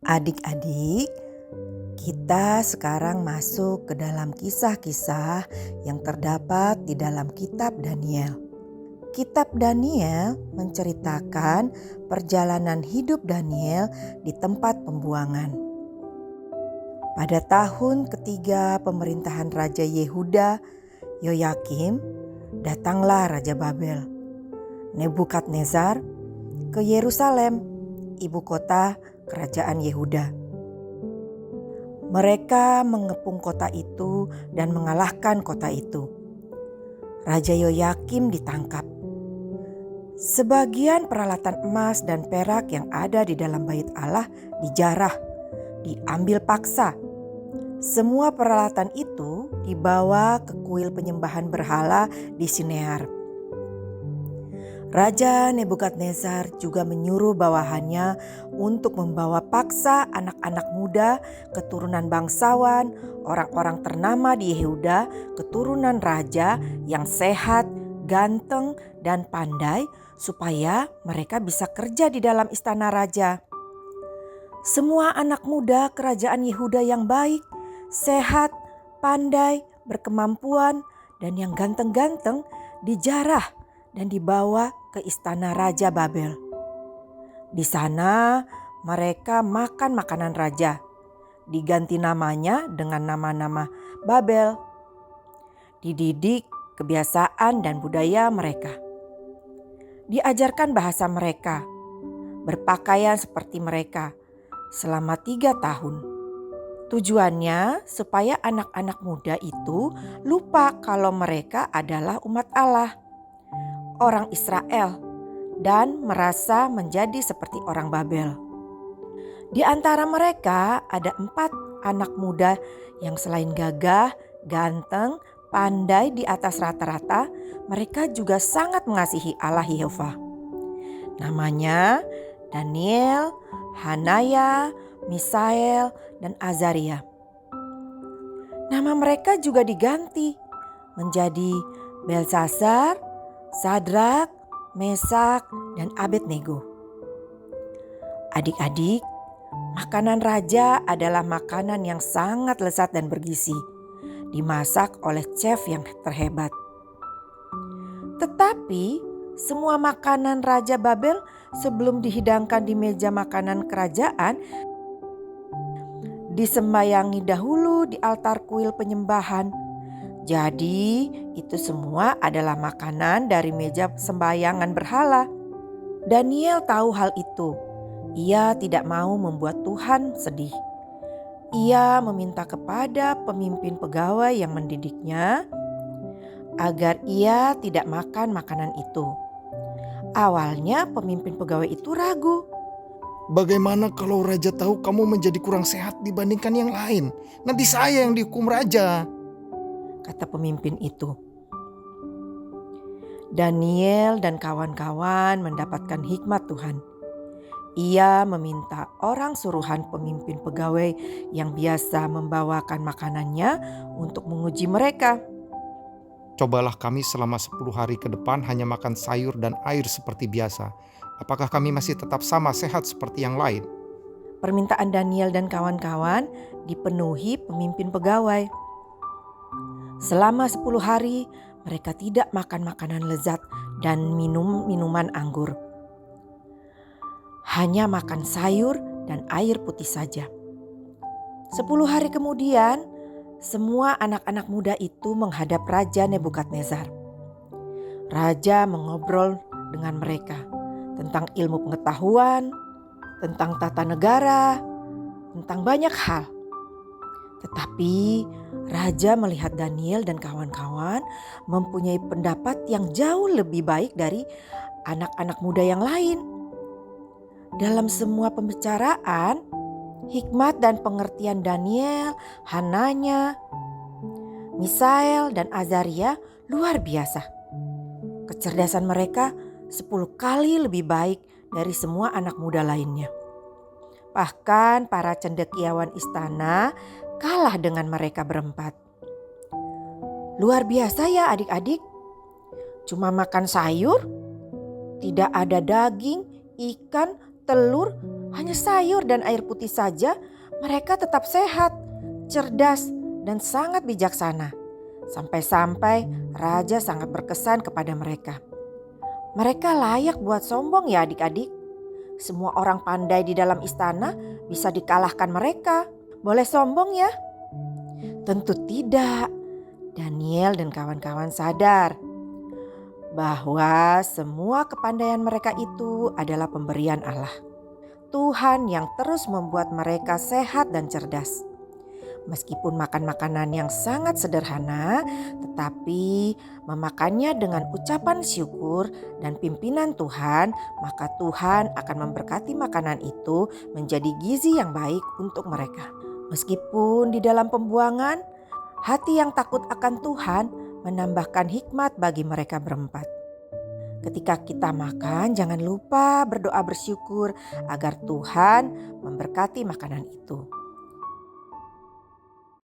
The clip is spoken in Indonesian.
Adik-adik, kita sekarang masuk ke dalam kisah-kisah yang terdapat di dalam kitab Daniel. Kitab Daniel menceritakan perjalanan hidup Daniel di tempat pembuangan. Pada tahun ketiga pemerintahan Raja Yehuda, Yoyakim, datanglah Raja Babel, Nebukadnezar, ke Yerusalem, ibu kota kerajaan Yehuda. Mereka mengepung kota itu dan mengalahkan kota itu. Raja Yoyakim ditangkap. Sebagian peralatan emas dan perak yang ada di dalam bait Allah dijarah, diambil paksa. Semua peralatan itu dibawa ke kuil penyembahan berhala di Sinear. Raja Nebukadnezar juga menyuruh bawahannya untuk membawa paksa anak-anak muda, keturunan bangsawan, orang-orang ternama di Yehuda, keturunan raja yang sehat, ganteng, dan pandai supaya mereka bisa kerja di dalam istana raja. Semua anak muda kerajaan Yehuda yang baik, sehat, pandai, berkemampuan, dan yang ganteng-ganteng dijarah dan dibawa ke istana Raja Babel. Di sana mereka makan makanan raja, diganti namanya dengan nama-nama Babel. Dididik kebiasaan dan budaya mereka. Diajarkan bahasa mereka, berpakaian seperti mereka selama 3 tahun. Tujuannya supaya anak-anak muda itu lupa kalau mereka adalah umat Allah, orang Israel, dan merasa menjadi seperti orang Babel. Di antara mereka ada 4 anak muda yang selain gagah, ganteng, pandai di atas rata-rata, mereka juga sangat mengasihi Allah Yehova. Namanya Daniel, Hanaya, Misael, dan Azaria. Nama mereka juga diganti menjadi Belsasar, Sadrak, Mesak, dan Abednego. Adik-adik, makanan raja adalah makanan yang sangat lezat dan bergizi, dimasak oleh chef yang terhebat. Tetapi semua makanan Raja Babel sebelum dihidangkan di meja makanan kerajaan disembayangi dahulu di altar kuil penyembahan. Jadi itu semua adalah makanan dari meja sembayangan berhala. Daniel tahu hal itu. Ia tidak mau membuat Tuhan sedih. Ia meminta kepada pemimpin pegawai yang mendidiknya agar ia tidak makan makanan itu. Awalnya pemimpin pegawai itu ragu. Bagaimana kalau raja tahu kamu menjadi kurang sehat dibandingkan yang lain? Nanti saya yang dihukum raja, kata pemimpin itu. Daniel dan kawan-kawan mendapatkan hikmat Tuhan. Ia meminta orang suruhan pemimpin pegawai yang biasa membawakan makanannya untuk menguji mereka. Cobalah kami selama 10 hari ke depan hanya makan sayur dan air seperti biasa. Apakah kami masih tetap sama sehat seperti yang lain? Permintaan Daniel dan kawan-kawan dipenuhi pemimpin pegawai. Selama 10 hari mereka tidak makan makanan lezat dan minum minuman anggur. Hanya makan sayur dan air putih saja. 10 hari kemudian semua anak-anak muda itu menghadap Raja Nebukadnezar. Raja mengobrol dengan mereka tentang ilmu pengetahuan, tentang tata negara, tentang banyak hal. Tetapi Raja melihat Daniel dan kawan-kawan mempunyai pendapat yang jauh lebih baik dari anak-anak muda yang lain. Dalam semua pembicaraan, hikmat dan pengertian Daniel, Hananya, Misael, dan Azaria luar biasa. Kecerdasan mereka 10 kali lebih baik dari semua anak muda lainnya. Bahkan para cendekiawan istana kalah dengan mereka berempat. Luar biasa ya adik-adik. Cuma makan sayur, tidak ada daging, ikan, telur, Hanya sayur dan air putih saja, mereka tetap sehat, cerdas, dan sangat bijaksana. Sampai-sampai raja sangat berkesan kepada mereka. Mereka layak buat sombong ya adik-adik. Semua orang pandai di dalam istana bisa dikalahkan mereka. Boleh sombong ya? Tentu tidak. Daniel dan kawan-kawan sadar bahwa semua kepandaian mereka itu adalah pemberian Allah. Tuhan yang terus membuat mereka sehat dan cerdas. Meskipun makan makanan yang sangat sederhana, tetapi memakannya dengan ucapan syukur dan pimpinan Tuhan, maka Tuhan akan memberkati makanan itu menjadi gizi yang baik untuk mereka. Meskipun di dalam pembuangan, hati yang takut akan Tuhan menambahkan hikmat bagi mereka berempat. Ketika kita makan, jangan lupa berdoa bersyukur agar Tuhan memberkati makanan itu.